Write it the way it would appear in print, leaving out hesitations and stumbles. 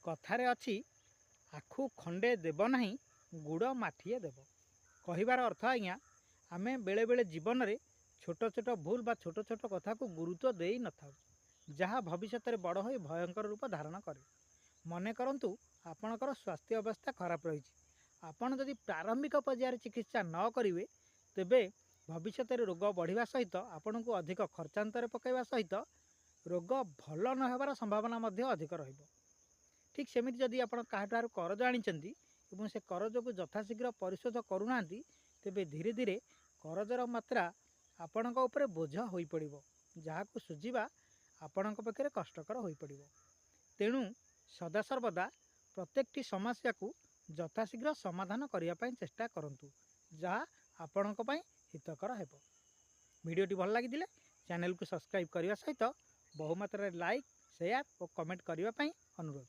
कथारे अछि आखु खंडे देव नाही गुड़ माठिए देव। कहिबार अर्थ आज्ञा आमे बेले बेले जीवन में छोट छोट भूल बा छोट छोट कथा को गुरुत्व देई न थाउ, जहाँ भविष्य में बड़ हो भयंकर रूप धारण करे। मने करंतु आपणकर स्वास्थ्य अवस्था खराब रही, आपण जदि प्रारंभिक पर्यायर चिकित्सा न करेंगे तेबे भविष्य में रोग बढ़िया सहित आपण को अधिक खर्चांतर पकड़ा सहित रोग भल न होबार संभावना अधिक रहिबो। ठीक सेमिति जदि आपण काहाठारु करज आनिचंती एवं से करज को यथाशीघ्र परिशोध करूना तेबे धीरे धीरे करजर मात्रा आपणक उपरे बोझ होई पड़िबो, जहाँ को सुझिबा आपणक पाखे कष्टकर होई पड़िबो। तेणु सदासर्वदा प्रत्येकटी समस्या को यथाशीघ्र समाधान करने ପାଇଁ चेष्टा करंतु, जहाँ आपणक ପାଇଁ हितकर हेबो। वीडियोटी भल लगी चैनल को सब्सक्राइब करने सहित बहुमात्रा लाइक शेयर और कमेंट करने अनुरोध।